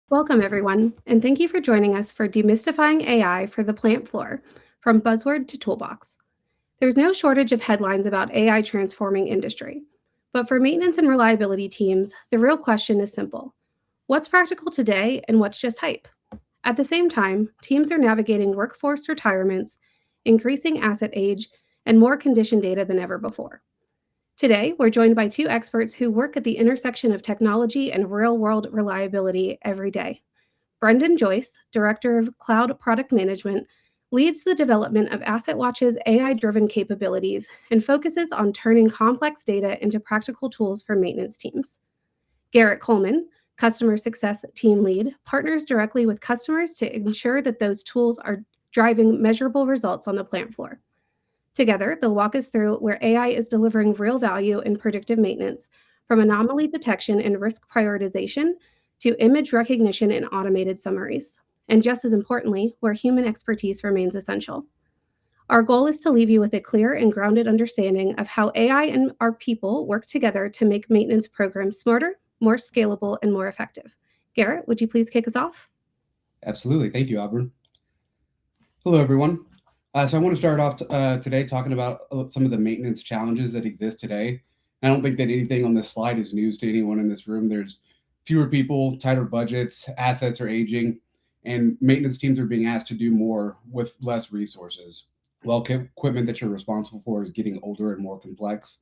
Welcome, everyone, and thank you for joining us for Demystifying AI for the Plant Floor, from Buzzword to Toolbox. There's no shortage of headlines about AI transforming industry. But for maintenance and reliability teams, the real question is simple. What's practical today and what's just hype? At the same time, teams are navigating workforce retirements, increasing asset age, and more condition data than ever before. Today, we're joined by two experts who work at the intersection of technology and real world reliability every day. Brendan Joyce, Director of Cloud Product Management, leads the development of AssetWatch's AI driven capabilities and focuses on turning complex data into practical tools for maintenance teams. Garrett Coleman, Customer Success Team Lead, partners directly with customers to ensure that those tools are driving measurable results on the plant floor. Together, they'll walk us through where AI is delivering real value in predictive maintenance, from anomaly detection and risk prioritization to image recognition and automated summaries. And just as importantly, where human expertise remains essential. Our goal is to leave you with a clear and grounded understanding of how AI and our people work together to make maintenance programs smarter, more scalable, and more effective. Garrett, would you please kick us off? Absolutely. Thank you, Auburn. Hello, everyone. So I want to start off today talking about some of the maintenance challenges that exist today. I don't think that anything on this slide is news to anyone in this room. There's fewer people, tighter budgets, assets are aging, and maintenance teams are being asked to do more with less resources. Well, equipment that you're responsible for is getting older and more complex.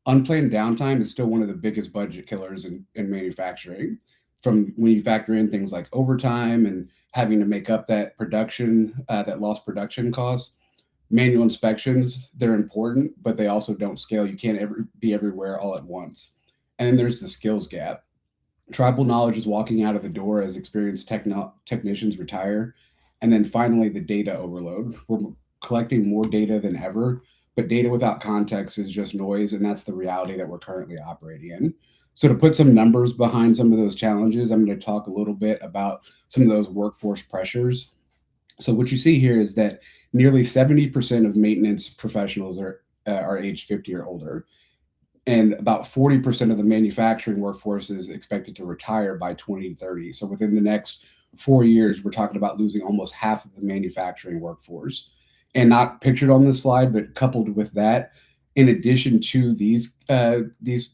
Unplanned downtime is still one of the biggest budget killers in manufacturing. From when you factor in things like overtime and having to make up that that lost production costs. Manual inspections, they're important, but they also don't scale. You can't ever be everywhere all at once. And then there's the skills gap. Tribal knowledge is walking out of the door as experienced technicians retire. And then finally, the data overload. We're collecting more data than ever, but data without context is just noise, and that's the reality that we're currently operating in. So, to put some numbers behind some of those challenges, I'm going to talk a little bit about some of those workforce pressures. So, what you see here is that nearly 70% of maintenance professionals are age 50 or older, and about 40% of the manufacturing workforce is expected to retire by 2030. So, within the next 4 years, we're talking about losing almost half of the manufacturing workforce. And not pictured on this slide, but coupled with that, in addition to these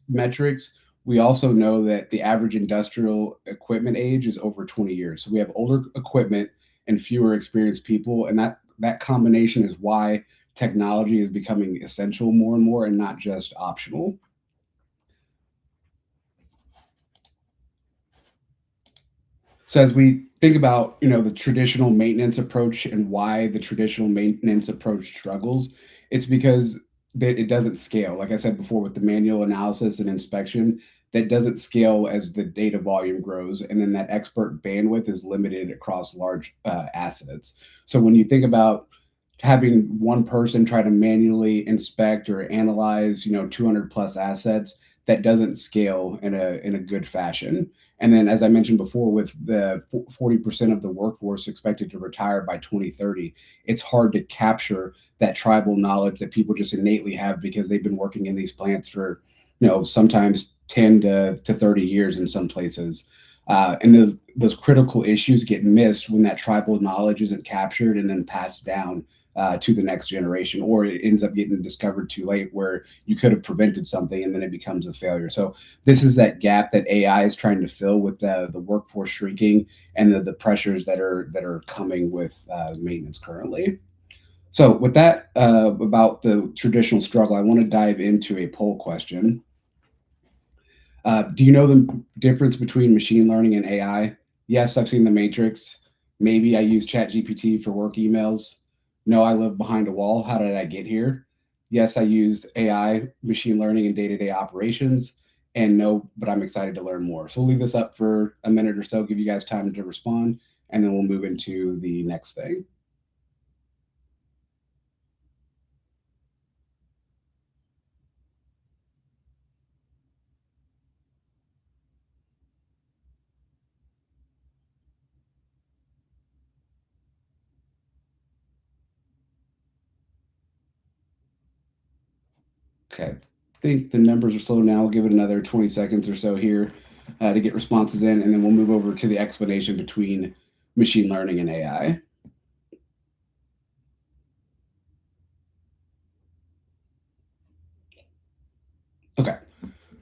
metrics, we also know that the average industrial equipment age is over 20 years. So we have older equipment and fewer experienced people, and that combination is why technology is becoming essential more and more, and not just optional. So as we think about the traditional maintenance approach and why the traditional maintenance approach struggles, it's because that it doesn't scale. Like I said before, with the manual analysis and inspection, that doesn't scale as the data volume grows, and then that expert bandwidth is limited across large assets. So when you think about having one person try to manually inspect or analyze 200 plus assets, that doesn't scale in a good fashion. And then, as I mentioned before, with the 40% of the workforce expected to retire by 2030, it's hard to capture that tribal knowledge that people just innately have because they've been working in these plants for sometimes 10 to 30 years in some places. And those critical issues get missed when that tribal knowledge isn't captured and then passed down to the next generation, or it ends up getting discovered too late where you could have prevented something and then it becomes a failure. So this is that gap that AI is trying to fill with the workforce shrinking and the pressures that are coming with maintenance currently. So with that about the traditional struggle, I want to dive into a poll question. Do you know the difference between machine learning and AI? Yes, I've seen The Matrix. Maybe I use ChatGPT for work emails. No, I live behind a wall. How did I get here? Yes, I use AI, machine learning in day-to-day operations. And no, but I'm excited to learn more. So we'll leave this up for a minute or so, give you guys time to respond, and then we'll move into the next thing. Okay, I think the numbers are slow now. We'll give it another 20 seconds or so here. to get responses in, and then we'll move over to the explanation between machine learning and AI. Okay.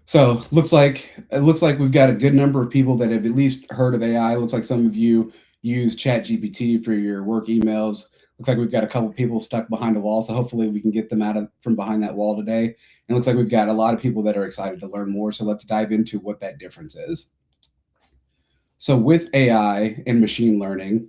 So it looks like we've got a good number of people that have at least heard of AI. It looks like some of you use ChatGPT for your work emails. Looks like we've got a couple people stuck behind a wall, so hopefully we can get them out from behind that wall today. And it looks like we've got a lot of people that are excited to learn more. So let's dive into what that difference is. So with AI and machine learning,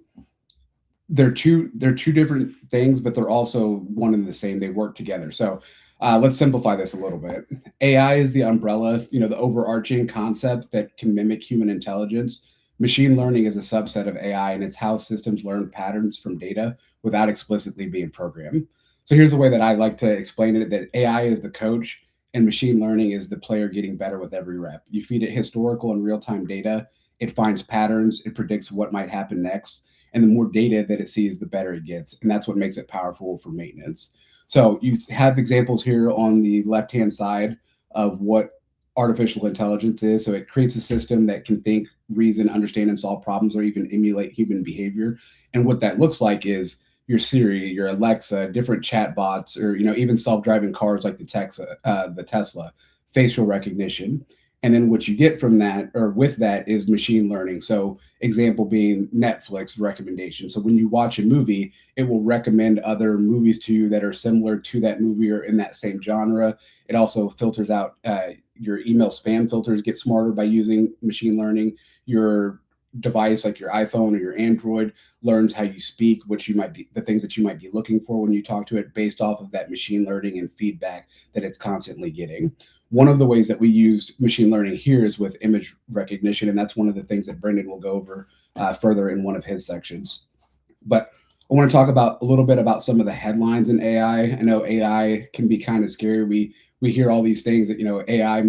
they're two different things, but they're also one and the same. They work together. So let's simplify this a little bit. AI is the umbrella, the overarching concept that can mimic human intelligence. Machine learning is a subset of AI, and it's how systems learn patterns from data without explicitly being programmed. So here's the way that I like to explain it: that AI is the coach, and machine learning is the player getting better with every rep. You feed it historical and real-time data, it finds patterns, it predicts what might happen next, and the more data that it sees, the better it gets. And that's what makes it powerful for maintenance. So you have examples here on the left-hand side of what artificial intelligence is. So it creates a system that can think, reason, understand, and solve problems, or even emulate human behavior. And what that looks like is your Siri, your Alexa, different chatbots, or even self-driving cars like the Tesla, facial recognition. And then what you get from that, or with that, is machine learning. So example being Netflix recommendation. So when you watch a movie, it will recommend other movies to you that are similar to that movie or in that same genre. It also filters out your email spam filters get smarter by using machine learning. Your device, like your iPhone or your Android, learns how you speak, the things that you might be looking for when you talk to it, based off of that machine learning and feedback that it's constantly getting. One of the ways that we use machine learning here is with image recognition, and that's one of the things that Brendan will go over further in one of his sections. But I want to talk about a little bit about some of the headlines in AI. I know AI can be kind of scary. We hear all these things that AI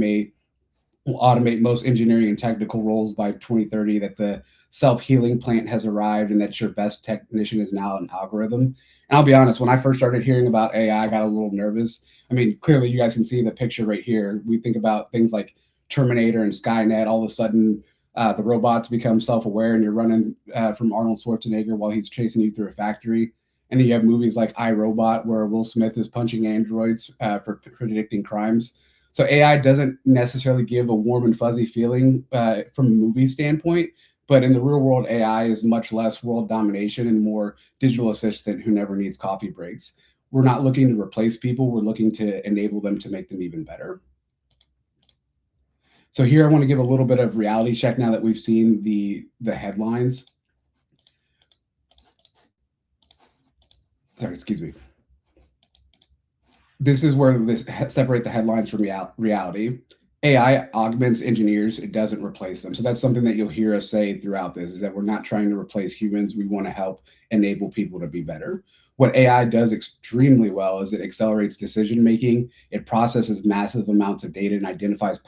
will automate most engineering and technical roles by 2030, that the self-healing plant has arrived, and that your best technician is now an algorithm. And I'll be honest, when I first started hearing about AI, I got a little nervous. I mean, clearly you guys can see the picture right here. We think about things like Terminator and Skynet. All of a sudden, the robots become self-aware, and you're running from Arnold Schwarzenegger while he's chasing you through a factory. And then you have movies like iRobot, where Will Smith is punching androids for predicting crimes. So AI doesn't necessarily give a warm and fuzzy feeling from a movie standpoint, but in the real world, AI is much less world domination and more digital assistant who never needs coffee breaks. We're not looking to replace people. We're looking to enable them to make them even better. So here I want to give a little bit of reality check now that we've seen the headlines. Sorry, excuse me. This is where separate the headlines from reality. AI augments engineers, it doesn't replace them. So that's something that you'll hear us say throughout this, is that we're not trying to replace humans. We want to help enable people to be better. What AI does extremely well is it accelerates decision making. It processes massive amounts of data and identifies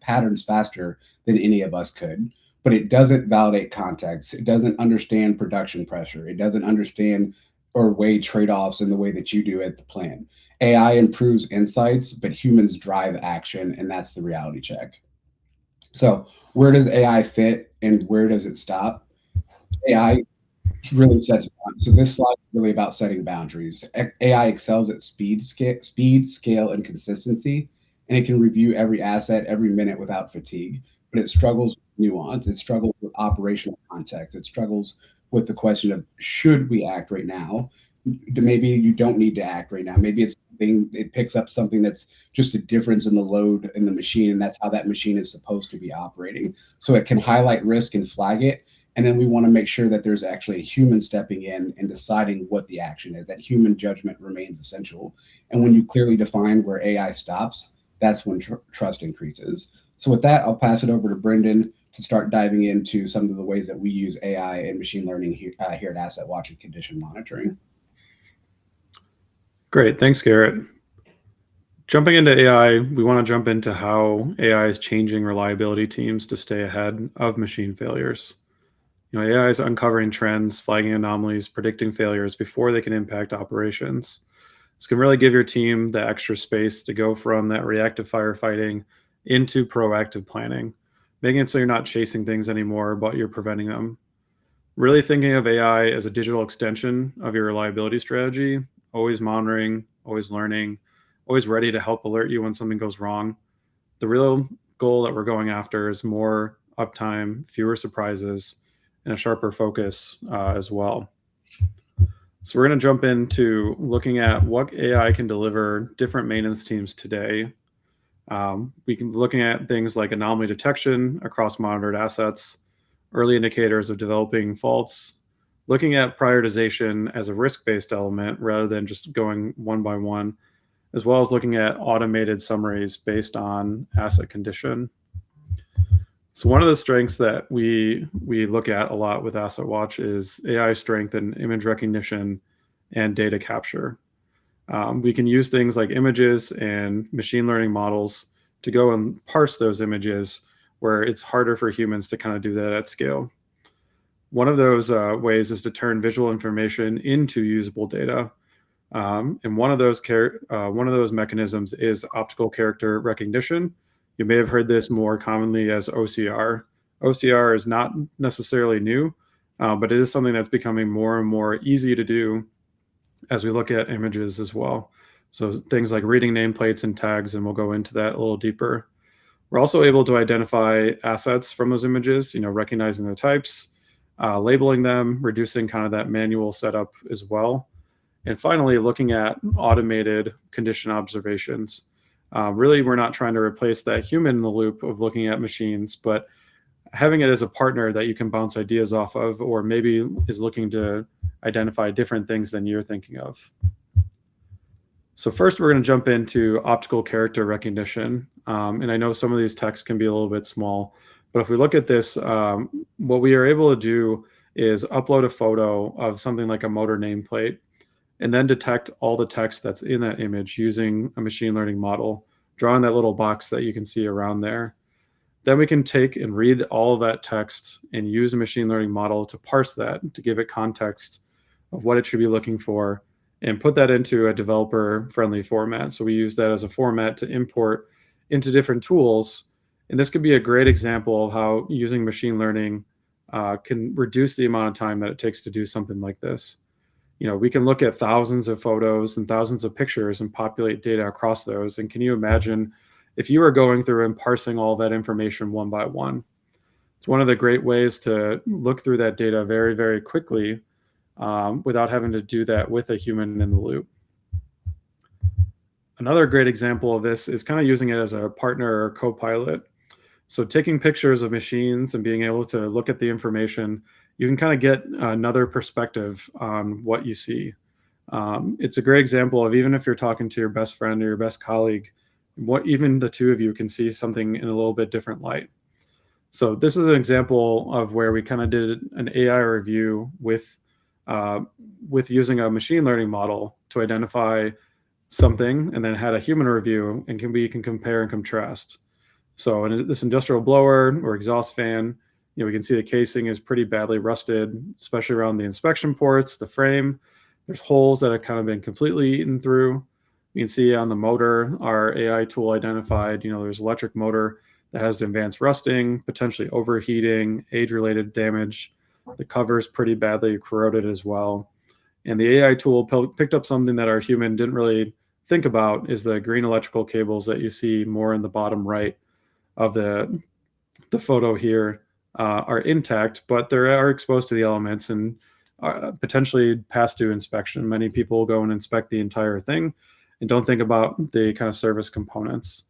patterns faster than any of us could. But it doesn't validate context. It doesn't understand production pressure. It doesn't understand or weigh trade-offs in the way that you do at the plant. AI improves insights, but humans drive action, and that's the reality check. So where does AI fit and where does it stop? AI really sets. So this slide is really about setting boundaries. AI excels at speed, scale, and consistency, and it can review every asset every minute without fatigue. But it struggles with nuance. It struggles with operational context. It struggles with the question of, should we act right now? Maybe you don't need to act right now. Maybe it picks up something that's just a difference in the load in the machine, and that's how that machine is supposed to be operating. So it can highlight risk and flag it. And then we want to make sure that there's actually a human stepping in and deciding what the action is. That human judgment remains essential. And when you clearly define where AI stops, that's when trust increases. So with that, I'll pass it over to Brendan to start diving into some of the ways that we use AI and machine learning here at AssetWatch and condition monitoring. Great. Thanks, Garrett. Jumping into AI, we want to jump into how AI is changing reliability teams to stay ahead of machine failures. AI is uncovering trends, flagging anomalies, predicting failures before they can impact operations. This can really give your team the extra space to go from that reactive firefighting into proactive planning. making it so you're not chasing things anymore, but you're preventing them. Really thinking of AI as a digital extension of your reliability strategy, always monitoring, always learning, always ready to help alert you when something goes wrong. The real goal that we're going after is more uptime, fewer surprises, and a sharper focus as well. So we're going to jump into looking at what AI can deliver different maintenance teams today. We can be looking at things like anomaly detection across monitored assets, early indicators of developing faults, looking at prioritization as a risk-based element rather than just going one by one, as well as looking at automated summaries based on asset condition. So one of the strengths that we look at a lot with AssetWatch is AI strength in image recognition and data capture. We can use things like images and machine learning models to go and parse those images where it's harder for humans to kind of do that at scale. One of those ways is to turn visual information into usable data. And one of those mechanisms is optical character recognition. You may have heard this more commonly as OCR. OCR is not necessarily new, but it is something that's becoming more and more easy to do as we look at images as well. So things like reading nameplates and tags, and we'll go into that a little deeper. We're also able to identify assets from those images, recognizing the types, labeling them, reducing kind of that manual setup as well. And finally, looking at automated condition observations. Really, we're not trying to replace that human in the loop of looking at machines, but having it as a partner that you can bounce ideas off of, or maybe is looking to identify different things than you're thinking of. So first, we're going to jump into optical character recognition. And I know some of these texts can be a little bit small, but if we look at this, what we are able to do is upload a photo of something like a motor nameplate, and then detect all the text that's in that image using a machine learning model, drawing that little box that you can see around there. Then we can take and read all of that text and use a machine learning model to parse that, to give it context of what it should be looking for, and put that into a developer-friendly format. So we use that as a format to import into different tools. And this could be a great example of how using machine learning can reduce the amount of time that it takes to do something like this. We can look at thousands of photos and thousands of pictures and populate data across those. And can you imagine if you were going through and parsing all that information one by one? It's one of the great ways to look through that data very, very quickly without having to do that with a human in the loop. Another great example of this is kind of using it as a partner or co-pilot. So taking pictures of machines and being able to look at the information, you can kind of get another perspective on what you see. It's a great example of, even if you're talking to your best friend or your best colleague, even the two of you can see something in a little bit different light. So this is an example of where we kind of did an AI review with using a machine learning model to identify something, and then had a human review, and we can compare and contrast. So in this industrial blower or exhaust fan, we can see the casing is pretty badly rusted, especially around the inspection ports, the frame. There's holes that have kind of been completely eaten through. You can see on the motor, our AI tool identified, there's electric motor that has advanced rusting, potentially overheating, age-related damage. The cover is pretty badly corroded as well. And the AI tool picked up something that our human didn't really think about, is the green electrical cables that you see more in the bottom right of the photo here are intact, but they are exposed to the elements and potentially pass due inspection. Many people go and inspect the entire thing and don't think about the kind of service components.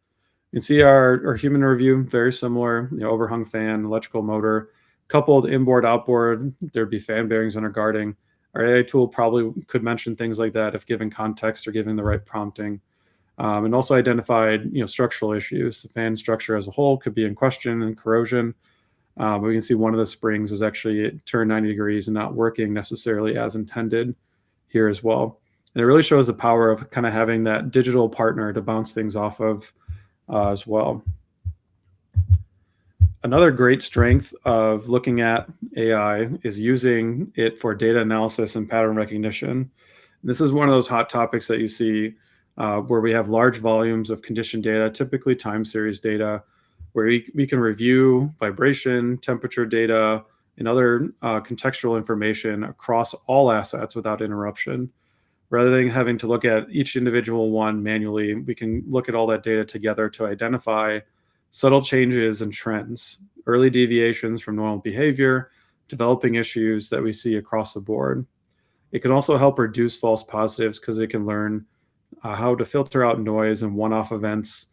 You can see our human review, very similar, overhung fan, electrical motor, coupled inboard, outboard, there'd be fan bearings under guarding. Our AI tool probably could mention things like that if given context or given the right prompting. And also identified, structural issues. The fan structure as a whole could be in question, and corrosion. But we can see one of the springs is actually turned 90 degrees and not working necessarily as intended here as well. And it really shows the power of kind of having that digital partner to bounce things off of as well. Another great strength of looking at AI is using it for data analysis and pattern recognition. This is one of those hot topics that you see where we have large volumes of condition data, typically time series data, where we can review vibration, temperature data, and other contextual information across all assets without interruption. Rather than having to look at each individual one manually, we can look at all that data together to identify subtle changes and trends, early deviations from normal behavior, developing issues that we see across the board. It can also help reduce false positives because it can learn how to filter out noise and one-off events,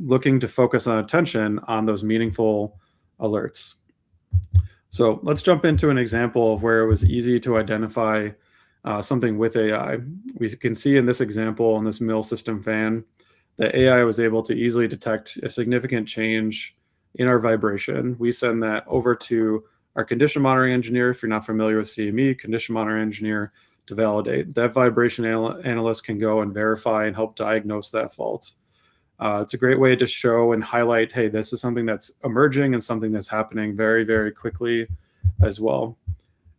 looking to focus on attention on those meaningful alerts. So let's jump into an example of where it was easy to identify something with AI. We can see in this example, in this mill system fan, that AI was able to easily detect a significant change in our vibration. We send that over to our condition monitoring engineer. If you're not familiar with CME, condition monitoring engineer, to validate. That vibration analyst can go and verify and help diagnose that fault. It's a great way to show and highlight, hey, this is something that's emerging and something that's happening very, very quickly as well.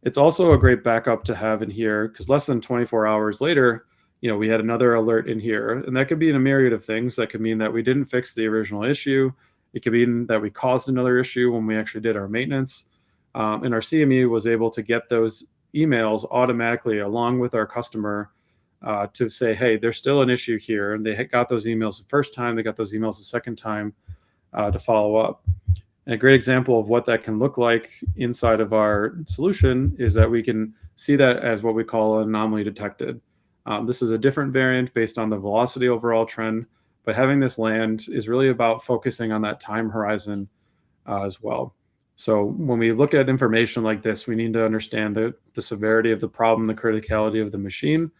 It's also a great backup to have in here because less than 24 hours later, we had another alert in here, and that could be in a myriad of things. That could mean that we didn't fix the original issue. It could mean that we caused another issue when we actually did our maintenance. And our CME was able to get those emails automatically along with our customer to say, hey, there's still an issue here. And they got those emails the first time, they got those emails the second time to follow up. And a great example of what that can look like inside of our solution is that we can see that as what we call an anomaly detected. This is a different variant based on the velocity overall trend, but having this land is really about focusing on that time horizon as well. So when we look at information like this, we need to understand the severity of the problem, the criticality of the machine,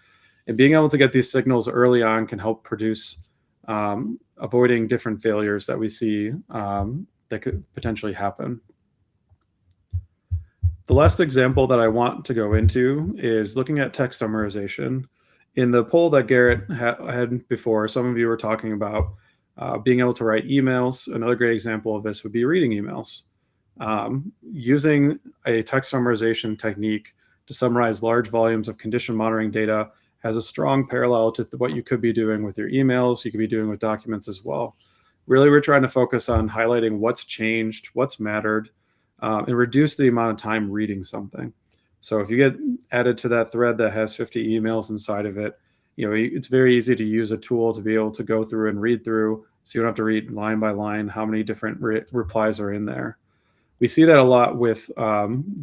and being able to get these signals early on can help produce avoiding different failures that we see that could potentially happen. The last example that I want to go into is looking at text summarization. In the poll that Garrett had before, some of you were talking about being able to write emails. Another great example of this would be reading emails. Using a text summarization technique to summarize large volumes of condition monitoring data has a strong parallel to what you could be doing with your emails, you could be doing with documents as well. Really, we're trying to focus on highlighting what's changed, what's mattered, and reduce the amount of time reading something. So if you get added to that thread that has 50 emails inside of it, it's very easy to use a tool to be able to go through and read through, so you don't have to read line by line how many different replies are in there. We see that a lot with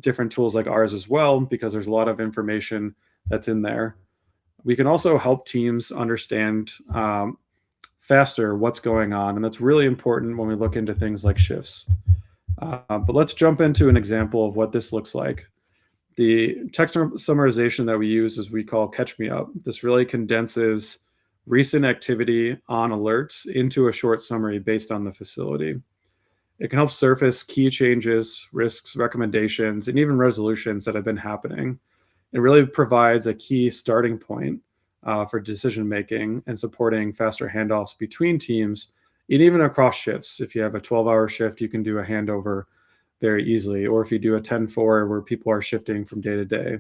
different tools like ours as well, because there's a lot of information that's in there. We can also help teams understand faster what's going on, and that's really important when we look into things like shifts. But let's jump into an example of what this looks like. The text summarization that we use is we call Catch Me Up. This really condenses recent activity on alerts into a short summary based on the facility. It can help surface key changes, risks, recommendations, and even resolutions that have been happening. It really provides a key starting point for decision-making and supporting faster handoffs between teams, and even across shifts. If you have a 12-hour shift, you can do a handover very easily, or if you do a 10-4 where people are shifting from day to day.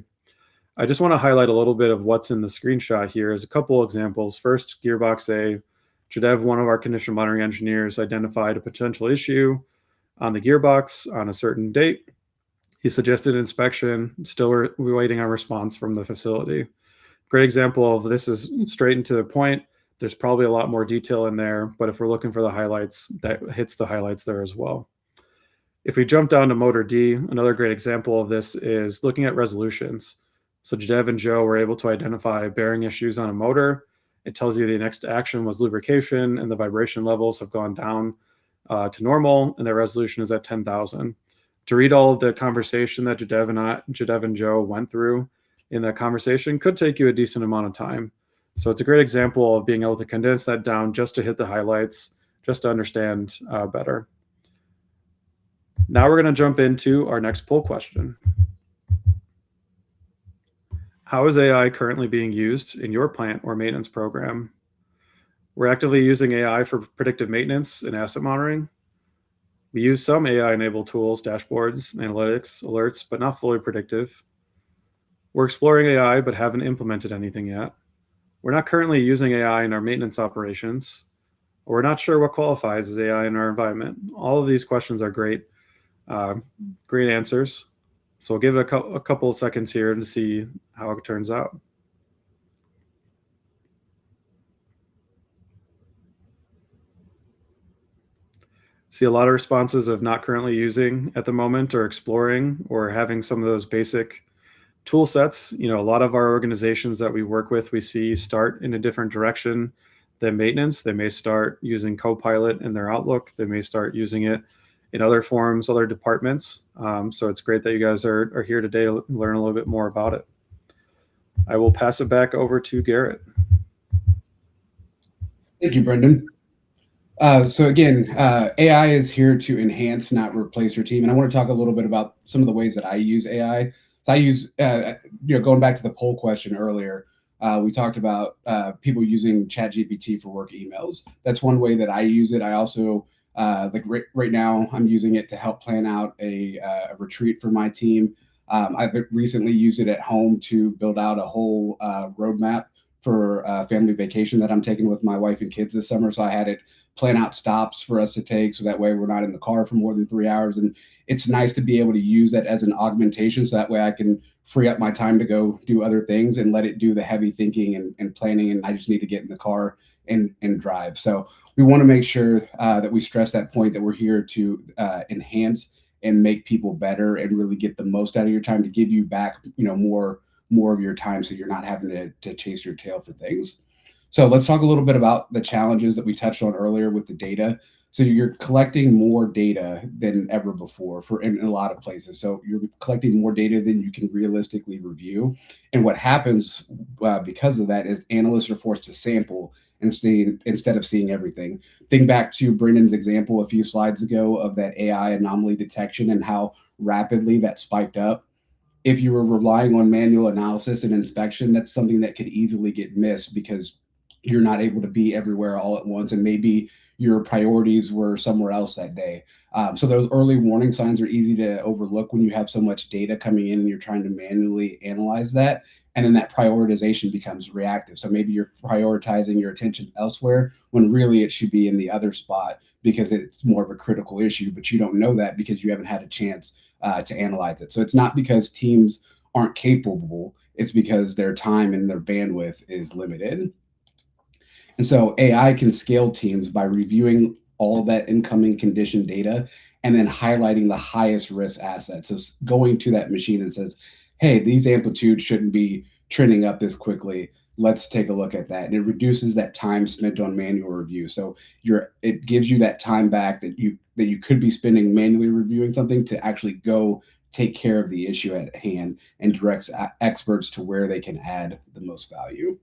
I just want to highlight a little bit of what's in the screenshot here as a couple examples. First, Gearbox A. Jadev, one of our condition monitoring engineers, identified a potential issue on the gearbox on a certain date. He suggested inspection. Still, we're waiting on response from the facility. Great example of this is straight and to the point. There's probably a lot more detail in there, but if we're looking for the highlights, that hits the highlights there as well. If we jump down to motor D, another great example of this is looking at resolutions. So Jadev and Joe were able to identify bearing issues on a motor. It tells you the next action was lubrication, and the vibration levels have gone down to normal, and their resolution is at 10,000. To read all of the conversation that Jadev and Joe went through in that conversation could take you a decent amount of time. So it's a great example of being able to condense that down just to hit the highlights, just to understand better. Now we're going to jump into our next poll question. How is AI currently being used in your plant or maintenance program? We're actively using AI for predictive maintenance and asset monitoring. We use some AI-enabled tools, dashboards, analytics, alerts, but not fully predictive. We're exploring AI, but haven't implemented anything yet. We're not currently using AI in our maintenance operations. We're not sure what qualifies as AI in our environment. All of these questions are great answers. So we'll give it a couple of seconds here to see how it turns out. See a lot of responses of not currently using at the moment, or exploring, or having some of those basic tool sets. A lot of our organizations that we work with, we see start in a different direction than maintenance. They may start using Copilot in their Outlook. They may start using it in other forms, other departments. So it's great that you guys are here today to learn a little bit more about it. I will pass it back over to Garrett. Thank you, Brendan. So again, AI is here to enhance, not replace your team. And I want to talk a little bit about some of the ways that I use AI. So I use, going back to the poll question earlier, we talked about people using ChatGPT for work emails. That's one way that I use it. I also, right now, I'm using it to help plan out a retreat for my team. I've recently used it at home to build out a whole roadmap for a family vacation that I'm taking with my wife and kids this summer. So I had it plan out stops for us to take, so that way we're not in the car for more than 3 hours. And it's nice to be able to use that as an augmentation, so that way I can free up my time to go do other things and let it do the heavy thinking and planning, and I just need to get in the car and drive. So we want to make sure that we stress that point, that we're here to enhance and make people better and really get the most out of your time, to give you back more of your time, so you're not having to chase your tail for things. So let's talk a little bit about the challenges that we touched on earlier with the data. So you're collecting more data than ever before in a lot of places. So you're collecting more data than you can realistically review. And what happens because of that is analysts are forced to sample instead of seeing everything. Think back to Brendan's example a few slides ago of that AI anomaly detection and how rapidly that spiked up. If you were relying on manual analysis and inspection, that's something that could easily get missed because you're not able to be everywhere all at once, and maybe your priorities were somewhere else that day. So those early warning signs are easy to overlook when you have so much data coming in and you're trying to manually analyze that. And then that prioritization becomes reactive. So maybe you're prioritizing your attention elsewhere when really it should be in the other spot because it's more of a critical issue, but you don't know that because you haven't had a chance to analyze it. So it's not because teams aren't capable, it's because their time and their bandwidth is limited. And so AI can scale teams by reviewing all that incoming condition data and then highlighting the highest risk assets. So going to that machine and says, hey, these amplitudes shouldn't be trending up this quickly. Let's take a look at that. And it reduces that time spent on manual review. So it gives you that time back that you could be spending manually reviewing something to actually go take care of the issue at hand, and directs experts to where they can add the most value.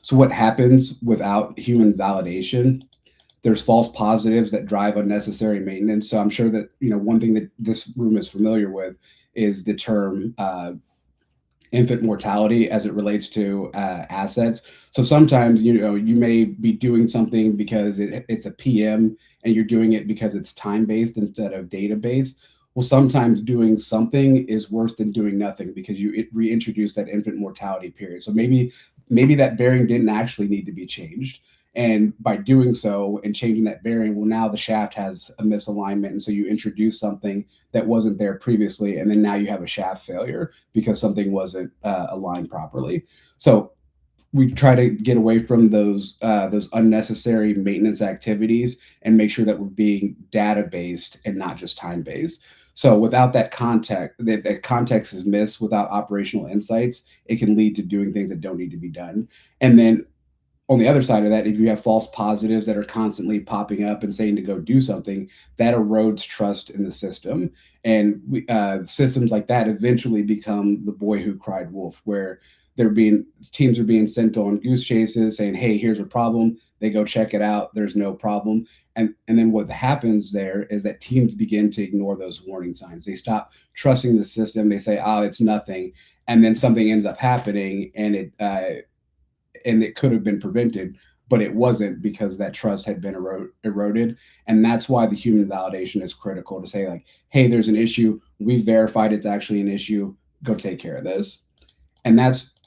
So what happens without human validation? There's false positives that drive unnecessary maintenance. So I'm sure that one thing that this room is familiar with is the term infant mortality as it relates to assets. So sometimes you may be doing something because it's a PM and you're doing it because it's time-based instead of data-based. Well, sometimes doing something is worse than doing nothing because you reintroduce that infant mortality period. So maybe that bearing didn't actually need to be changed. And by doing so and changing that bearing, well, now the shaft has a misalignment. And so you introduce something that wasn't there previously. And then now you have a shaft failure because something wasn't aligned properly. So we try to get away from those unnecessary maintenance activities and make sure that we're being data-based and not just time-based. So without that context, that context is missed, without operational insights, it can lead to doing things that don't need to be done. And then on the other side of that, if you have false positives that are constantly popping up and saying to go do something, that erodes trust in the system. And systems like that eventually become the boy who cried wolf, where teams are being sent on goose chases saying, hey, here's a problem. They go check it out. There's no problem. And then what happens there is that teams begin to ignore those warning signs. They stop trusting the system. They say, oh, it's nothing. And then something ends up happening, and it could have been prevented, but it wasn't because that trust had been eroded. And that's why the human validation is critical, to say like, hey, there's an issue. We've verified it's actually an issue. Go take care of this. And that's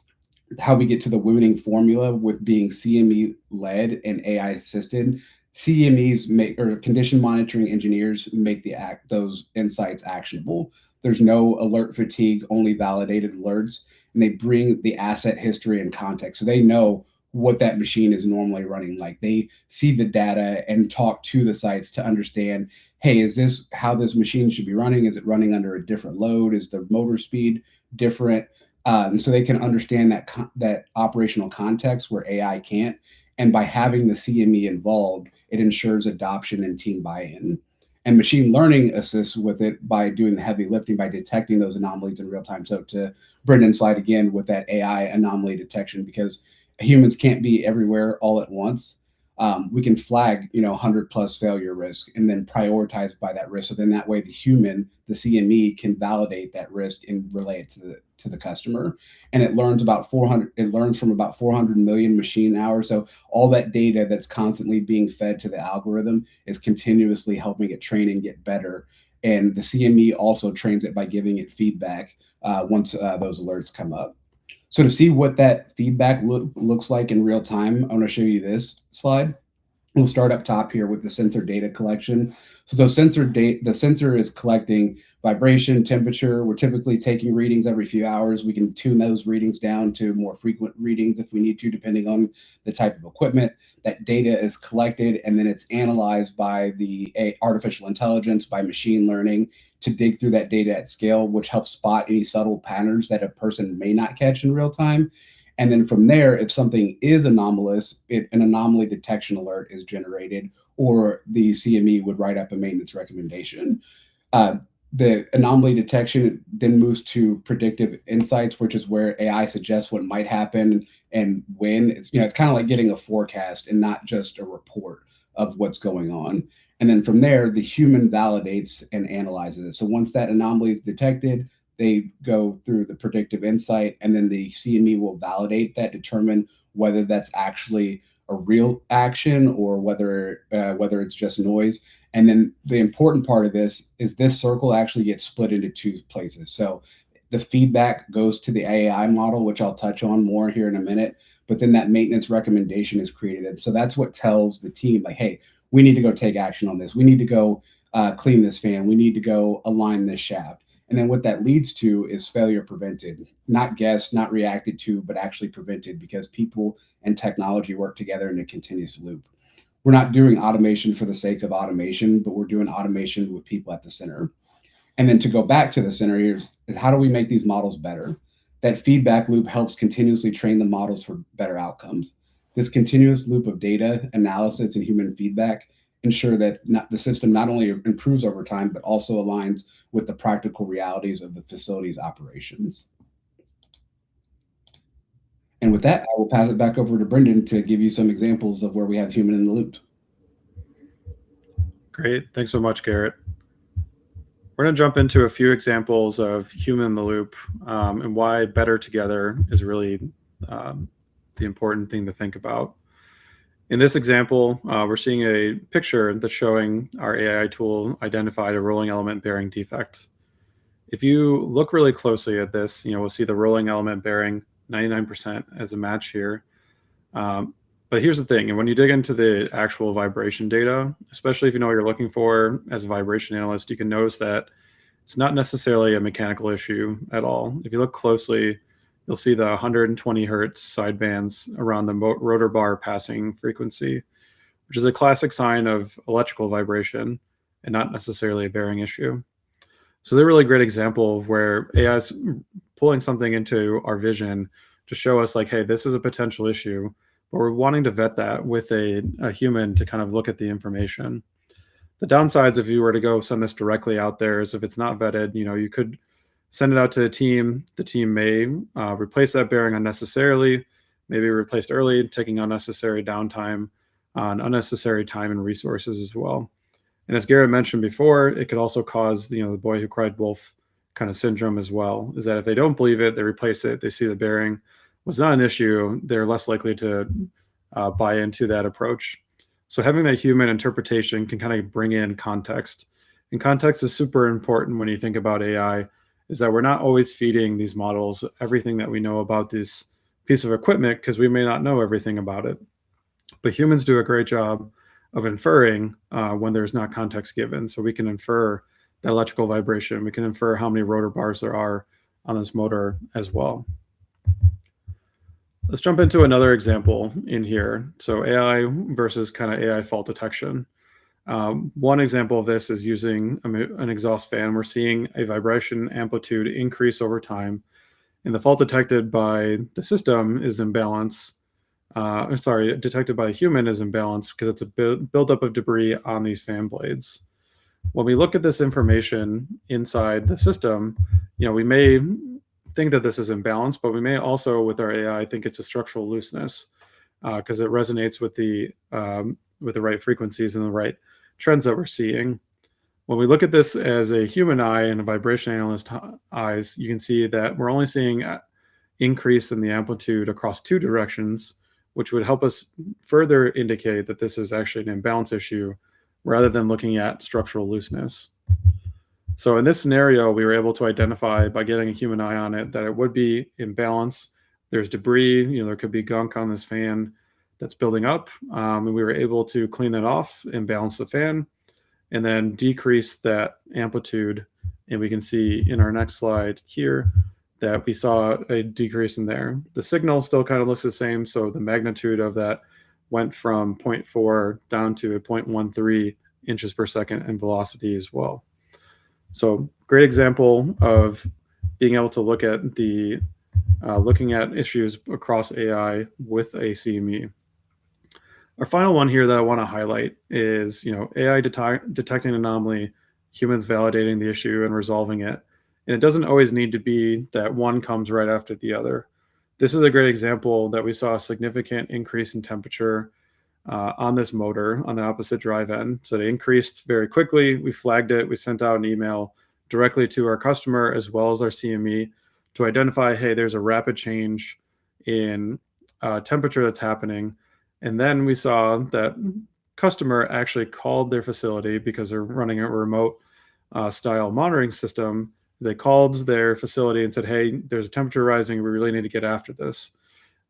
how we get to the winning formula with being CME led and AI assisted. CMEs make, or condition monitoring engineers make those insights actionable. There's no alert fatigue, only validated alerts, and they bring the asset history and context. So they know what that machine is normally running like. They see the data and talk to the sites to understand, hey, is this how this machine should be running? Is it running under a different load? Is the motor speed different? So they can understand that operational context where AI can't. And by having the CME involved, it ensures adoption and team buy-in. And machine learning assists with it by doing the heavy lifting, by detecting those anomalies in real time. So to Brendan's slide again with that AI anomaly detection, because humans can't be everywhere all at once. We can flag, 100 plus failure risk and then prioritize by that risk. So then that way the human, the CME, can validate that risk and relay it to the customer. And it learns from about 400 million machine hours. So all that data that's constantly being fed to the algorithm is continuously helping it train and get better. And the CME also trains it by giving it feedback once those alerts come up. So to see what that feedback looks like in real time, I want to show you this slide. We'll start up top here with the sensor data collection. So the sensor is collecting vibration, temperature. We're typically taking readings every few hours. We can tune those readings down to more frequent readings if we need to, depending on the type of equipment. That data is collected and then it's analyzed by the artificial intelligence, by machine learning, to dig through that data at scale, which helps spot any subtle patterns that a person may not catch in real time. And then from there, if something is anomalous, an anomaly detection alert is generated, or the CME would write up a maintenance recommendation. The anomaly detection then moves to predictive insights, which is where AI suggests what might happen and when. It's kind of like getting a forecast and not just a report of what's going on. And then from there, the human validates and analyzes it. So once that anomaly is detected, they go through the predictive insight, and then the CME will validate that, determine whether that's actually a real action or whether it's just noise. And then the important part of this is this circle actually gets split into two places. So the feedback goes to the AI model, which I'll touch on more here in a minute, but then that maintenance recommendation is created. So that's what tells the team, like, hey, we need to go take action on this. We need to go clean this fan. We need to go align this shaft. And then what that leads to is failure prevented, not guessed, not reacted to, but actually prevented, because people and technology work together in a continuous loop. We're not doing automation for the sake of automation, but we're doing automation with people at the center. And then to go back to the center here is how do we make these models better? That feedback loop helps continuously train the models for better outcomes. This continuous loop of data, analysis, and human feedback ensure that the system not only improves over time, but also aligns with the practical realities of the facility's operations. And with that, I will pass it back over to Brendan to give you some examples of where we have human in the loop. Great. Thanks so much, Garrett. We're going to jump into a few examples of human in the loop and why better together is really the important thing to think about. In this example, we're seeing a picture that's showing our AI tool identified a rolling element bearing defect. If you look really closely at this, we'll see the rolling element bearing 99% as a match here. But here's the thing, and when you dig into the actual vibration data, especially if you know what you're looking for as a vibration analyst, you can notice that it's not necessarily a mechanical issue at all. If you look closely, you'll see the 120 hertz sidebands around the rotor bar passing frequency, which is a classic sign of electrical vibration and not necessarily a bearing issue. So they're a really great example of where AI is pulling something into our vision to show us like, hey, this is a potential issue, but we're wanting to vet that with a human to kind of look at the information. The downsides, if you were to go send this directly out there, is if it's not vetted, you could send it out to a team. The team may replace that bearing unnecessarily, maybe replaced early, taking unnecessary downtime on unnecessary time and resources as well. And as Garrett mentioned before, it could also cause the boy who cried wolf kind of syndrome as well, is that if they don't believe it, they replace it, they see the bearing was not an issue, they're less likely to buy into that approach. So having that human interpretation can kind of bring in context. And context is super important when you think about AI, is that we're not always feeding these models everything that we know about this piece of equipment because we may not know everything about it. But humans do a great job of inferring when there's not context given. So we can infer that electrical vibration. We can infer how many rotor bars there are on this motor as well. Let's jump into another example in here. So AI versus kind of AI fault detection. One example of this is using an exhaust fan. We're seeing a vibration amplitude increase over time, and the fault detected by the system is imbalance. Detected by a human is imbalance because it's a buildup of debris on these fan blades. When we look at this information inside the system, we may think that this is imbalanced, but we may also, with our AI, think it's a structural looseness because it resonates with the right frequencies and the right trends that we're seeing. When we look at this as a human eye and a vibration analyst eyes, you can see that we're only seeing an increase in the amplitude across two directions, which would help us further indicate that this is actually an imbalance issue rather than looking at structural looseness. So in this scenario, we were able to identify by getting a human eye on it that it would be imbalance. There's debris, there could be gunk on this fan that's building up. And we were able to clean that off and balance the fan and then decrease that amplitude. And we can see in our next slide here that we saw a decrease in there. The signal still kind of looks the same. So the magnitude of that went from 0.4 down to 0.13 inches per second in velocity as well. So great example of being able to look at looking at issues across AI with a CME. Our final one here that I want to highlight is, AI detecting an anomaly, humans validating the issue and resolving it. And it doesn't always need to be that one comes right after the other. This is a great example that we saw a significant increase in temperature on this motor on the opposite drive end. So it increased very quickly. We flagged it. We sent out an email directly to our customer as well as our CME to identify, hey, there's a rapid change in temperature that's happening. And then we saw that customer actually called their facility because they're running a remote style monitoring system. They called their facility and said, hey, there's a temperature rising. We really need to get after this.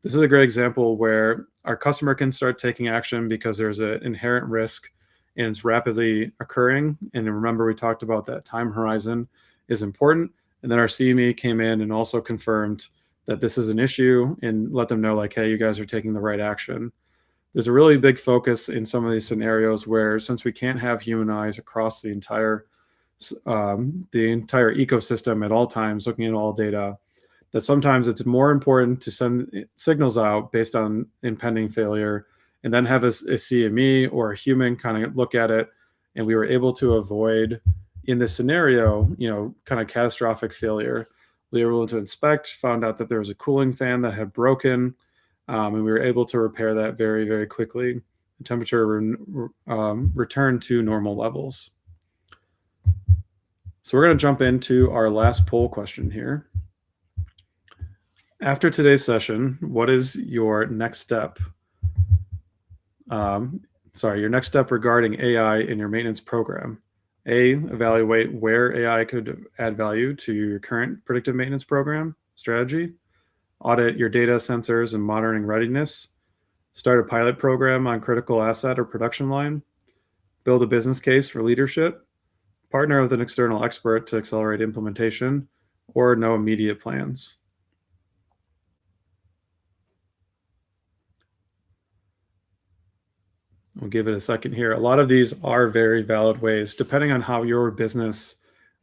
This is a great example where our customer can start taking action because there's an inherent risk and it's rapidly occurring. And remember, we talked about that time horizon is important. And then our CME came in and also confirmed that this is an issue and let them know, like, hey, you guys are taking the right action. There's a really big focus in some of these scenarios where, since we can't have human eyes across the entire ecosystem at all times, looking at all data, that sometimes it's more important to send signals out based on impending failure and then have a CME or a human kind of look at it. And we were able to avoid, in this scenario, kind of catastrophic failure. We were able to inspect, found out that there was a cooling fan that had broken, and we were able to repair that very, very quickly. The temperature returned to normal levels. So we're going to jump into our last poll question here. After today's session, what is your next step? Your next step regarding AI in your maintenance program. A, evaluate where AI could add value to your current predictive maintenance program strategy. Audit your data, sensors, and monitoring readiness. Start a pilot program on critical asset or production line. Build a business case for leadership. Partner with an external expert to accelerate implementation, or no immediate plans. We'll give it a second here. A lot of these are very valid ways, depending on how your business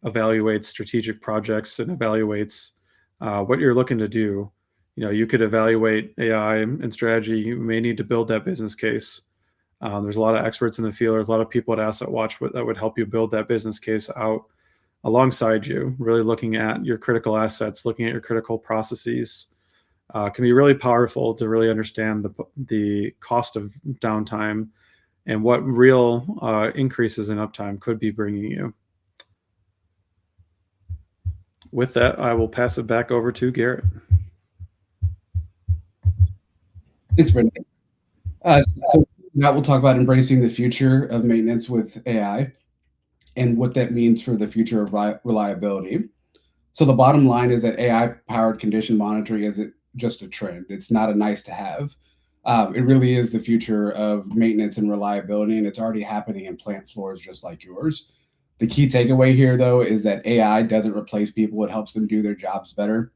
evaluates strategic projects and evaluates what you're looking to do. You could evaluate AI and strategy. You may need to build that business case. There's a lot of experts in the field. There's a lot of people at AssetWatch that would help you build that business case out alongside you, really looking at your critical assets, looking at your critical processes. Can be really powerful to really understand the cost of downtime and what real increases in uptime could be bringing you. With that, I will pass it back over to Garrett. Thanks, Brendan. So now we'll talk about embracing the future of maintenance with AI and what that means for the future of reliability. So the bottom line is that AI-powered condition monitoring just a trend. It's not a nice to have. It really is the future of maintenance and reliability, and it's already happening in plant floors just like yours. The key takeaway here, though, is that AI doesn't replace people. It helps them do their jobs better.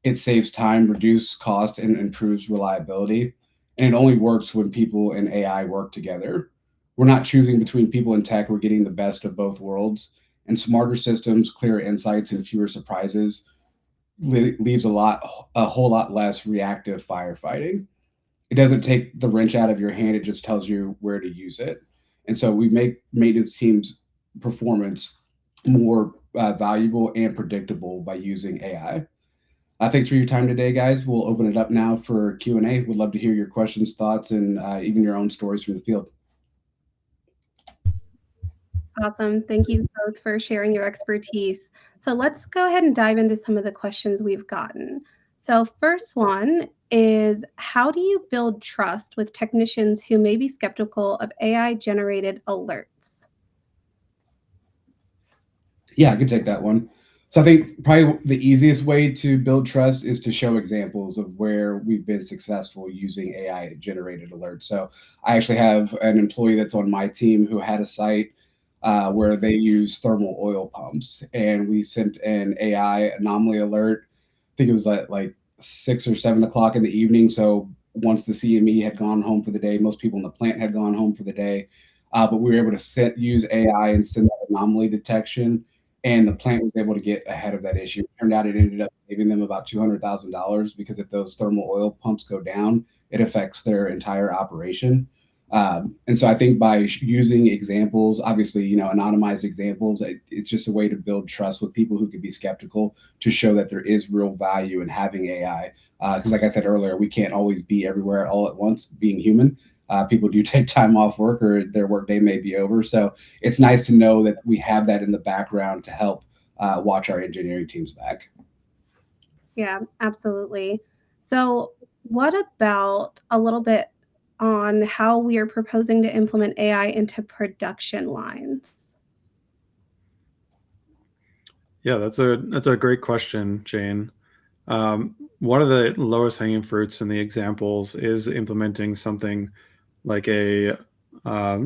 It saves time, reduces cost, and improves reliability. And it only works when people and AI work together. We're not choosing between people and tech. We're getting the best of both worlds. And smarter systems, clearer insights, and fewer surprises leaves a whole lot less reactive firefighting. It doesn't take the wrench out of your hand. It just tells you where to use it. And so we make maintenance teams' performance more valuable and predictable by using AI. Thanks for your time today, guys. We'll open it up now for Q&A. We'd love to hear your questions, thoughts, and even your own stories from the field. Awesome. Thank you both for sharing your expertise. So let's go ahead and dive into some of the questions we've gotten. So first one is, how do you build trust with technicians who may be skeptical of AI-generated alerts? Yeah, I could take that one. So I think probably the easiest way to build trust is to show examples of where we've been successful using AI generated alerts. So I actually have an employee that's on my team who had a site where they use thermal oil pumps, and we sent an AI anomaly alert. I think it was at like 6 or 7 o'clock in the evening. So once the CME had gone home for the day, most people in the plant had gone home for the day. But we were able to use AI and send that anomaly detection, and the plant was able to get ahead of that issue. It turned out it ended up saving them about $200,000, because if those thermal oil pumps go down, it affects their entire operation. And so I think by using examples, obviously, anonymized examples, it's just a way to build trust with people who could be skeptical, to show that there is real value in having AI. Because like I said earlier, we can't always be everywhere all at once, being human. People do take time off work, or their workday may be over. So it's nice to know that we have that in the background to help watch our engineering teams back. Yeah, absolutely. So what about a little bit on how we are proposing to implement AI into production lines? Yeah, that's a great question, Jane. One of the lowest hanging fruits in the examples is implementing something like a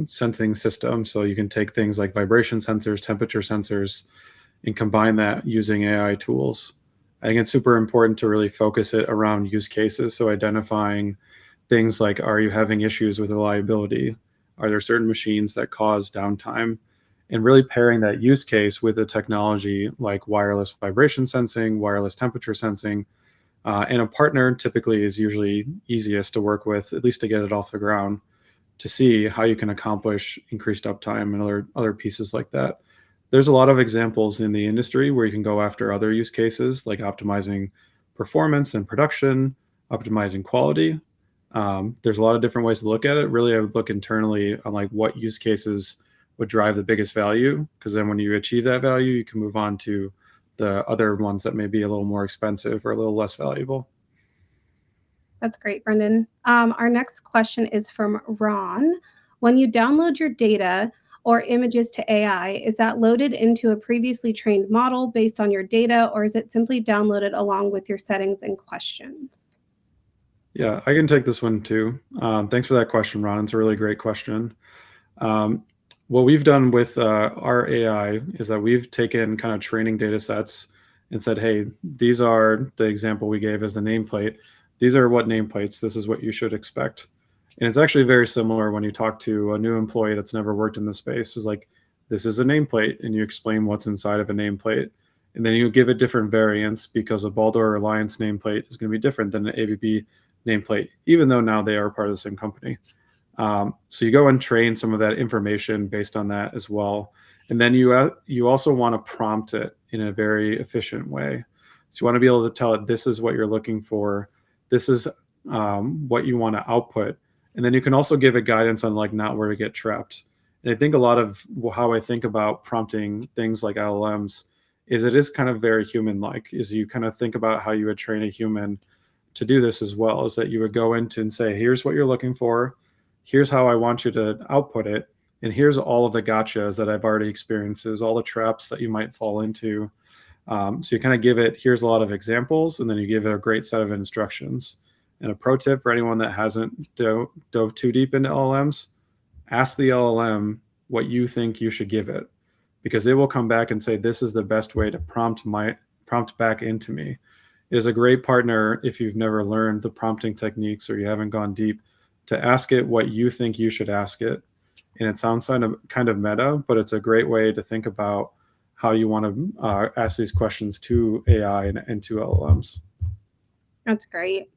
sensing system. So you can take things like vibration sensors, temperature sensors, and combine that using AI tools. I think it's super important to really focus it around use cases. So identifying things like, are you having issues with reliability? Are there certain machines that cause downtime? And really pairing that use case with a technology like wireless vibration sensing, wireless temperature sensing, and a partner typically is usually easiest to work with, at least to get it off the ground, to see how you can accomplish increased uptime and other pieces like that. There's a lot of examples in the industry where you can go after other use cases, like optimizing performance and production, optimizing quality. There's a lot of different ways to look at it. Really, I would look internally on like what use cases would drive the biggest value, because then when you achieve that value, you can move on to the other ones that may be a little more expensive or a little less valuable. That's great, Brendan. Our next question is from Ron. When you download your data or images to AI, is that loaded into a previously trained model based on your data, or is it simply downloaded along with your settings and questions? Yeah, I can take this one too. Thanks for that question, Ron. It's a really great question. What we've done with our AI is that we've taken kind of training data sets and said, hey, these are the example we gave as the nameplate. These are what nameplates, this is what you should expect. And it's actually very similar when you talk to a new employee that's never worked in the space. Is like, this is a nameplate, and you explain what's inside of a nameplate. And then you give it different variants, because a Baldor Alliance nameplate is going to be different than an ABB nameplate, even though now they are part of the same company. So you go and train some of that information based on that as well. And then you also want to prompt it in a very efficient way. So you want to be able to tell it, this is what you're looking for. This is what you want to output. And then you can also give it guidance on like not where to get trapped. And I think a lot of how I think about prompting things like LLMs is it is kind of very human-like, is you kind of think about how you would train a human to do this as well, is that you would go into and say, here's what you're looking for. Here's how I want you to output it. And here's all of the gotchas that I've already experienced, all the traps that you might fall into. So you kind of give it, here's a lot of examples, and then you give it a great set of instructions. And a pro tip for anyone that hasn't dove too deep into LLMs, ask the LLM what you think you should give it, because it will come back and say, this is the best way to prompt back into me. It is a great partner if you've never learned the prompting techniques or you haven't gone deep, to ask it what you think you should ask it. And it sounds kind of meta, but it's a great way to think about how you want to ask these questions to AI and to LLMs. That's great.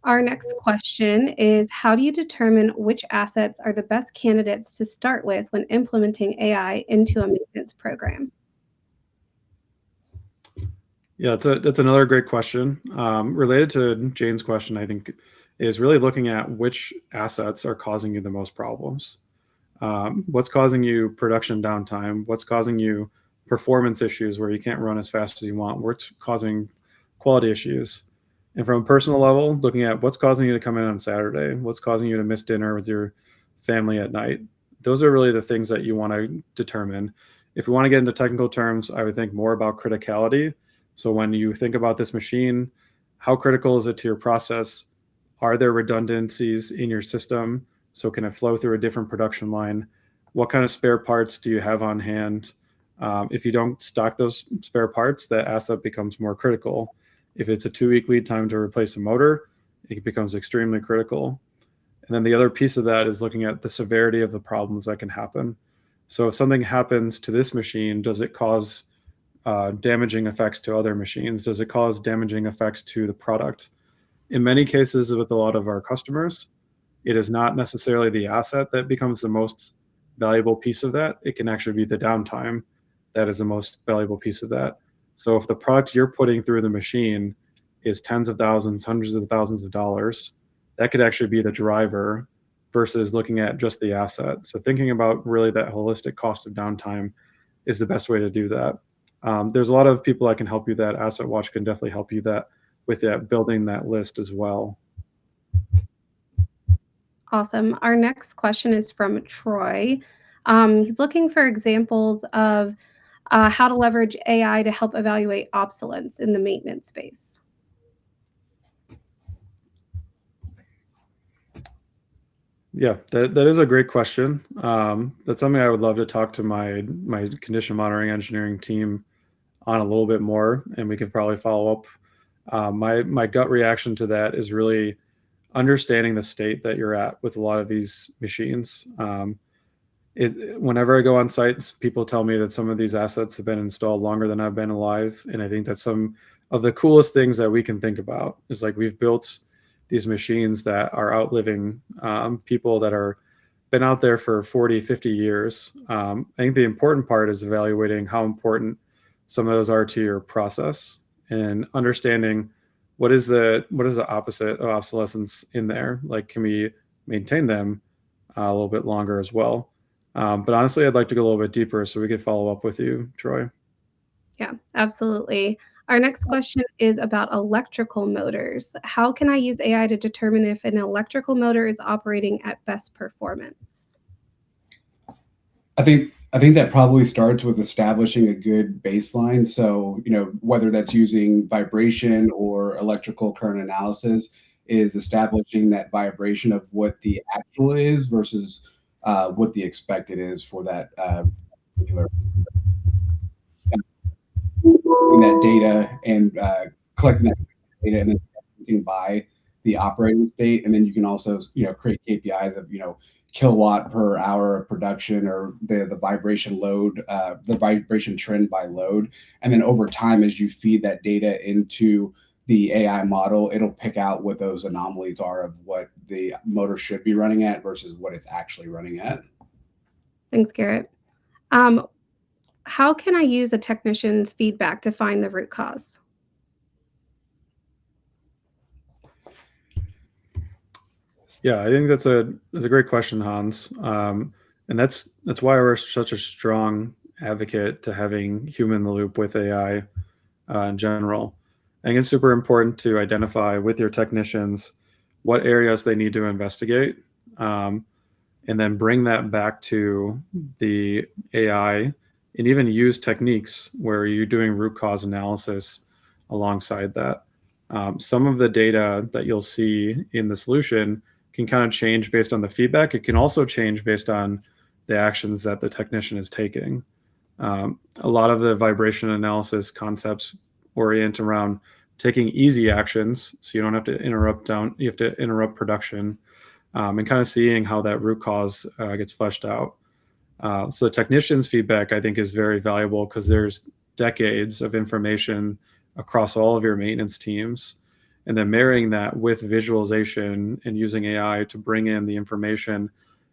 Our next question is, how do you determine which assets are the best candidates to start with when implementing AI into a maintenance program? Yeah, that's another great question. Related to Jane's question, I think, is really looking at which assets are causing you the most problems. What's causing you production downtime? What's causing you performance issues where you can't run as fast as you want? What's causing quality issues? And from a personal level, looking at what's causing you to come in on Saturday, what's causing you to miss dinner with your family at night. Those are really the things that you want to determine. If we want to get into technical terms, I would think more about criticality. So when you think about this machine, how critical is it to your process? Are there redundancies in your system? So can it flow through a different production line? What kind of spare parts do you have on hand? If you don't stock those spare parts, that asset becomes more critical. If it's a 2-week lead time to replace a motor, it becomes extremely critical. And then the other piece of that is looking at the severity of the problems that can happen. So if something happens to this machine, does it cause damaging effects to other machines? Does it cause damaging effects to the product? In many cases with a lot of our customers, it is not necessarily the asset that becomes the most valuable piece of that. It can actually be the downtime that is the most valuable piece of that. So if the product you're putting through the machine is tens of thousands, hundreds of thousands of dollars, that could actually be the driver versus looking at just the asset. So thinking about really that holistic cost of downtime is the best way to do that. There's a lot of people that can help you that. AssetWatch can definitely help you that with that, building that list as well. Awesome. Our next question is from Troy. He's looking for examples of how to leverage AI to help evaluate obsolescence in the maintenance space. Yeah, that is a great question. That's something I would love to talk to my condition monitoring engineering team on a little bit more, and we can probably follow up. My gut reaction to that is really understanding the state that you're at with a lot of these machines. Whenever I go on sites, people tell me that some of these assets have been installed longer than I've been alive, and I think that's some of the coolest things that we can think about. Is like we've built these machines that are outliving people that are been out there for 40, 50 years. I think the important part is evaluating how important some of those are to your process and understanding what is the opposite of obsolescence in there. Like, can we maintain them a little bit longer as well? But honestly, I'd like to go a little bit deeper so we could follow up with you, Troy. Yeah, absolutely. Our next question is about electrical motors. How can I use AI to determine if an electrical motor is operating at best performance? I think that probably starts with establishing a good baseline. So, whether that's using vibration or electrical current analysis, is establishing that vibration of what the actual is versus what the expected is for that particular that data and collecting that data and then segmenting by the operating state. And then you can also, create KPIs of, kilowatt per hour of production or the vibration load, the vibration trend by load. And then over time, as you feed that data into the AI model, it'll pick out what those anomalies are of what the motor should be running at versus what it's actually running at. Thanks, Garrett. How can I use a technician's feedback to find the root cause? Yeah, I think that's a great question, Hans. And that's why we're such a strong advocate to having human in the loop with AI in general. I think it's super important to identify with your technicians what areas they need to investigate, and then bring that back to the AI and even use techniques where you're doing root cause analysis alongside that. Some of the data that you'll see in the solution can kind of change based on the feedback. It can also change based on the actions that the technician is taking. A lot of the vibration analysis concepts orient around taking easy actions, so you don't have to you have to interrupt production, and kind of seeing how that root cause gets fleshed out. So the technician's feedback, I think, is very valuable because there's decades of information across all of your maintenance teams. And then marrying that with visualization and using AI to bring in the information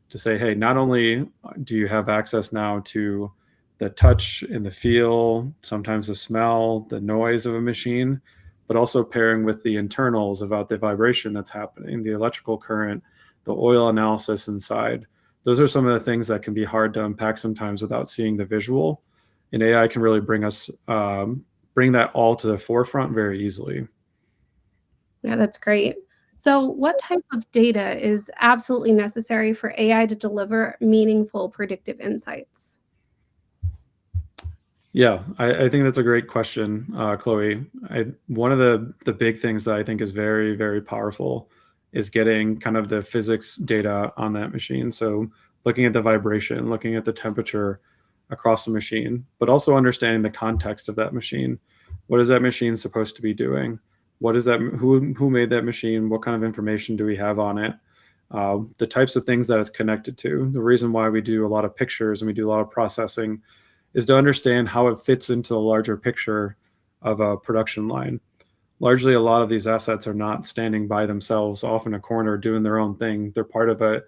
to say, hey, not only do you have access now to the touch and the feel, sometimes the smell, the noise of a machine, but also pairing with the internals about the vibration that's happening, the electrical current, the oil analysis inside. Those are some of the things that can be hard to unpack sometimes without seeing the visual. And AI can really bring that all to the forefront very easily. Yeah, that's great. So, what type of data is absolutely necessary for AI to deliver meaningful predictive insights? Yeah, I think that's a great question, Chloe. One of the big things that I think is very, very powerful is getting kind of the physics data on that machine. So looking at the vibration, looking at the temperature across the machine, but also understanding the context of that machine. What is that machine supposed to be doing? What is that? Who made that machine? What kind of information do we have on it? The types of things that it's connected to. The reason why we do a lot of pictures and we do a lot of processing is to understand how it fits into the larger picture of a production line. Largely, a lot of these assets are not standing by themselves off in a corner doing their own thing. They're part of a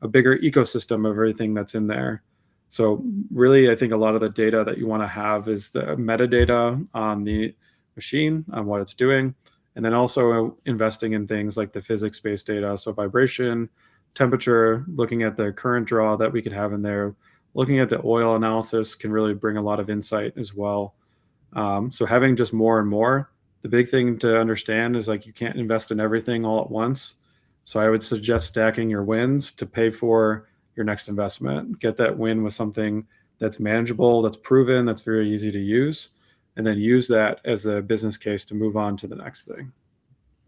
bigger ecosystem of everything that's in there. So really, I think a lot of the data that you want to have is the metadata on the machine, on what it's doing, and then also investing in things like the physics-based data, so vibration, temperature, looking at the current draw that we could have in there, looking at the oil analysis can really bring a lot of insight as well. So having just more and more, the big thing to understand is like you can't invest in everything all at once. So I would suggest stacking your wins to pay for your next investment. Get that win with something that's manageable, that's proven, that's very easy to use, and then use that as a business case to move on to the next thing.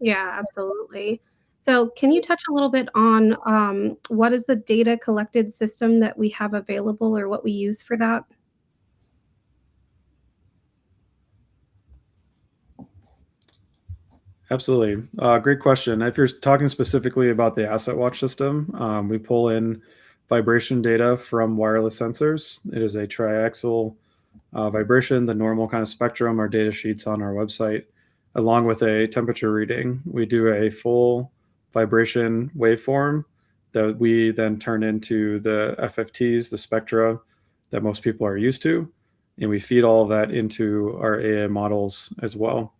Yeah, absolutely. So, can you touch a little bit on what is the data collected system that we have available or what we use for that? Absolutely. Great question. If you're talking specifically about the AssetWatch system, we pull in vibration data from wireless sensors. It is a triaxial vibration, the normal kind of spectrum, our data sheets on our website, along with a temperature reading. We do a full vibration waveform that we then turn into the FFTs, the spectra that most people are used to. And we feed all of that into our AI models as well.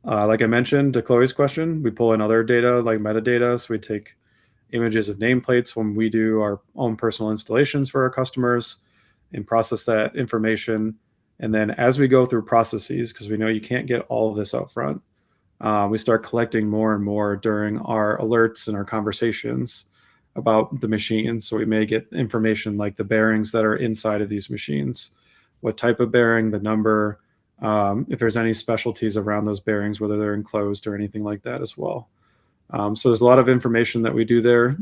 Like I mentioned to Chloe's question, we pull in other data like metadata. So we take images of nameplates when we do our own personal installations for our customers and process that information. And then as we go through processes, because we know you can't get all of this up front, we start collecting more and more during our alerts and our conversations about the machines. So we may get information like the bearings that are inside of these machines, what type of bearing, the number, if there's any specialties around those bearings, whether they're enclosed or anything like that as well. So there's a lot of information that we do there.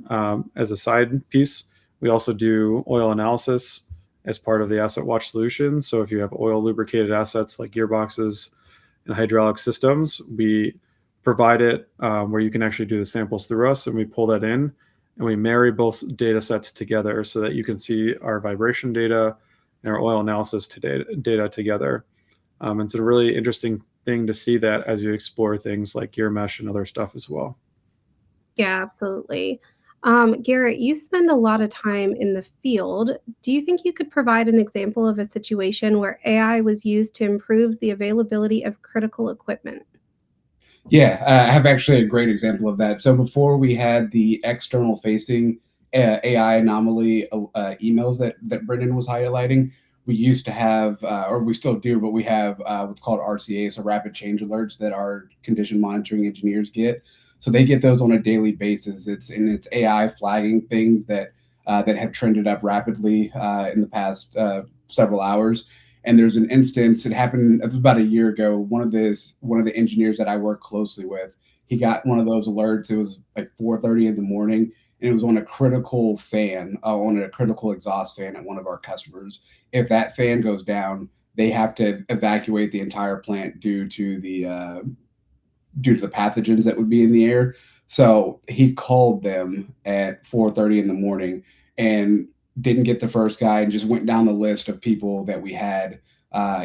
As a side piece, we also do oil analysis as part of the AssetWatch solution. So if you have oil lubricated assets like gearboxes and hydraulic systems, we provide it where you can actually do the samples through us, and we pull that in and we marry both data sets together so that you can see our vibration data and our oil analysis data together. It's a really interesting thing to see that as you explore things like gear mesh and other stuff as well. Yeah, absolutely. Garrett, you spend a lot of time in the field. Do you think you could provide an example of a situation where AI was used to improve the availability of critical equipment? Yeah, I have actually a great example of that. So before we had the external facing AI anomaly emails that Brendan was highlighting, we used to have, or we still do, but we have what's called RCA, so rapid change alerts that our condition monitoring engineers get. So they get those on a daily basis. It's AI flagging things that have trended up rapidly in the past several hours. And there's an instance, it happened, it was about a year ago. One of the engineers that I work closely with, he got one of those alerts. It was like 4:30 in the morning, and it was on a critical fan, on a critical exhaust fan at one of our customers. If that fan goes down, they have to evacuate the entire plant due to the pathogens that would be in the air. So he called them at 4:30 in the morning and didn't get the first guy, and just went down the list of people that we had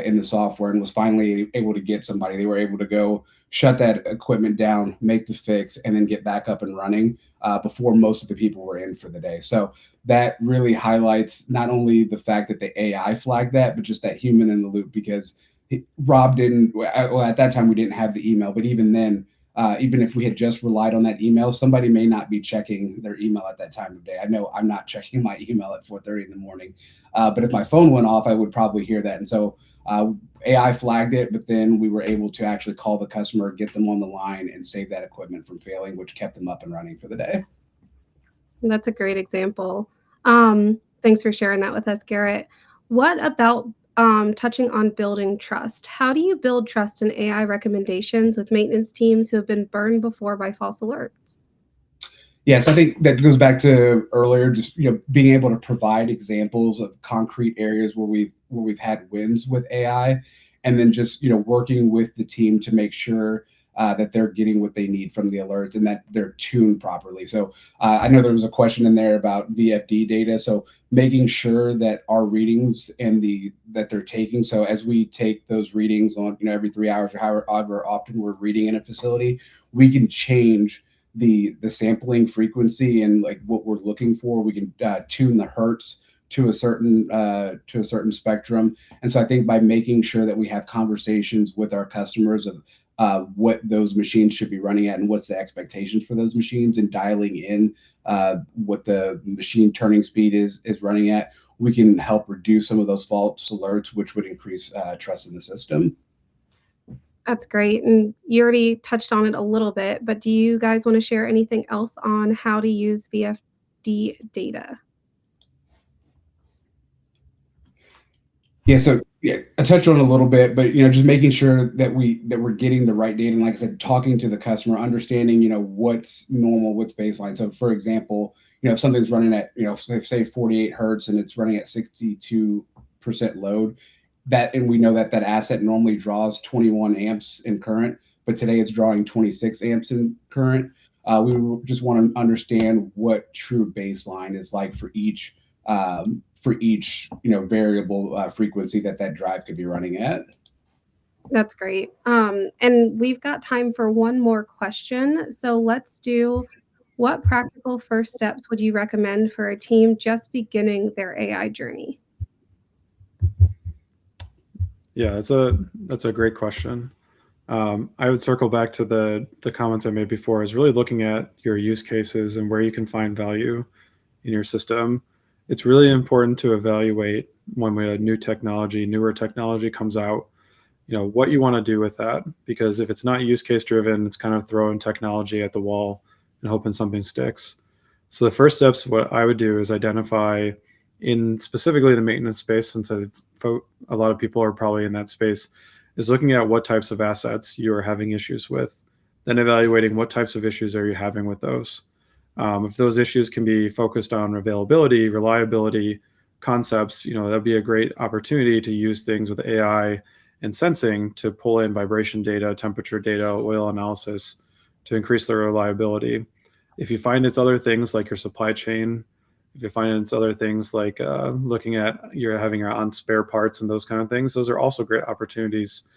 in the software, and was finally able to get somebody. They were able to go shut that equipment down, make the fix, and then get back up and running before most of the people were in for the day. So that really highlights not only the fact that the AI flagged that, but just that human in the loop, because Rob didn't, well, at that time we didn't have the email, but even then, even if we had just relied on that email, somebody may not be checking their email at that time of day. I know I'm not checking my email at 4:30 in the morning, but if my phone went off, I would probably hear that. And so AI flagged it, but then we were able to actually call the customer, get them on the line, and save that equipment from failing, which kept them up and running for the day. That's a great example. Thanks for sharing that with us, Garrett. What about touching on building trust? How do you build trust in AI recommendations with maintenance teams who have been burned before by false alerts? Yes, I think that goes back to earlier, just being able to provide examples of concrete areas where we've had wins with AI, and then just working with the team to make sure that they're getting what they need from the alerts and that they're tuned properly. So I know there was a question in there about VFD data, so making sure that our readings and that they're taking. So as we take those readings on every 3 hours or however often we're reading in a facility, we can change the sampling frequency and like what we're looking for. We can tune the hertz to a certain spectrum. And so I think by making sure that we have conversations with our customers of what those machines should be running at and what's the expectations for those machines, and dialing in what the machine turning speed is running at, we can help reduce some of those false alerts, which would increase trust in the system. That's great. And you already touched on it a little bit, but do you guys want to share anything else on how to use VFD data? Yeah, so yeah, I touched on it a little bit, but just making sure that we're getting the right data, and like I said, talking to the customer, understanding what's normal, what's baseline. So for example, if something's running at say 48 hertz and it's running at 62% load, and we know that that asset normally draws 21 amps in current, but today it's drawing 26 amps in current. We just want to understand what true baseline is like for each variable frequency that drive could be running at. That's great. And we've got time for one more question. So let's do, what practical first steps would you recommend for a team just beginning their AI journey? Yeah, that's a great question. I would circle back to the comments I made before, is really looking at your use cases and where you can find value in your system. It's really important to evaluate when a newer technology comes out, what you want to do with that. Because if it's not use case driven, it's kind of throwing technology at the wall and hoping something sticks. So the first steps, what I would do is identify, in specifically the maintenance space, since a lot of people are probably in that space, is looking at what types of assets you are having issues with, then evaluating what types of issues are you having with those. If those issues can be focused on availability, reliability concepts, that'd be a great opportunity to use things with AI and sensing to pull in vibration data, temperature data, oil analysis to increase their reliability. If you find it's other things like your supply chain, if you find it's other things like looking at you're having your on spare parts and those kind of things, those are also great opportunities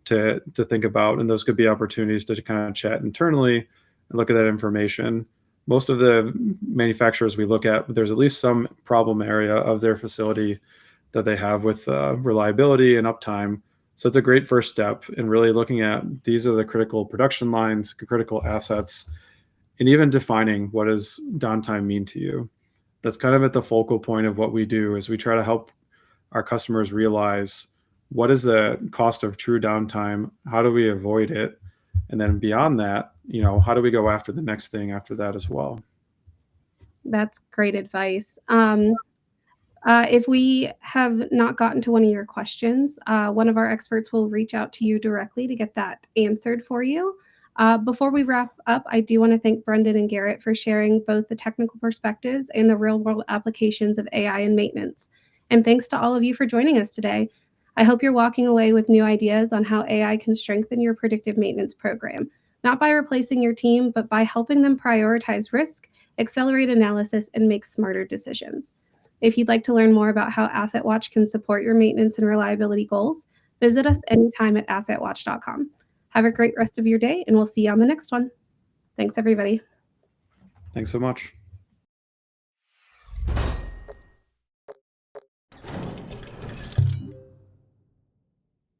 to think about. And those could be opportunities to kind of chat internally and look at that information. Most of the manufacturers we look at, there's at least some problem area of their facility that they have with reliability and uptime. So it's a great first step in really looking at, these are the critical production lines, critical assets, and even defining what does downtime mean to you. That's kind of at the focal point of what we do, is we try to help our customers realize what is the cost of true downtime, how do we avoid it, and then beyond that, how do we go after the next thing after that as well. That's great advice. If we have not gotten to one of your questions, one of our experts will reach out to you directly to get that answered for you. Before we wrap up, I do want to thank Brendan and Garrett for sharing both the technical perspectives and the real-world applications of AI in maintenance. And thanks to all of you for joining us today. I hope you're walking away with new ideas on how AI can strengthen your predictive maintenance program, not by replacing your team, but by helping them prioritize risk, accelerate analysis, and make smarter decisions. If you'd like to learn more about how AssetWatch can support your maintenance and reliability goals, visit us anytime at assetwatch.com. Have a great rest of your day, and we'll see you on the next one. Thanks, everybody. Thanks so much.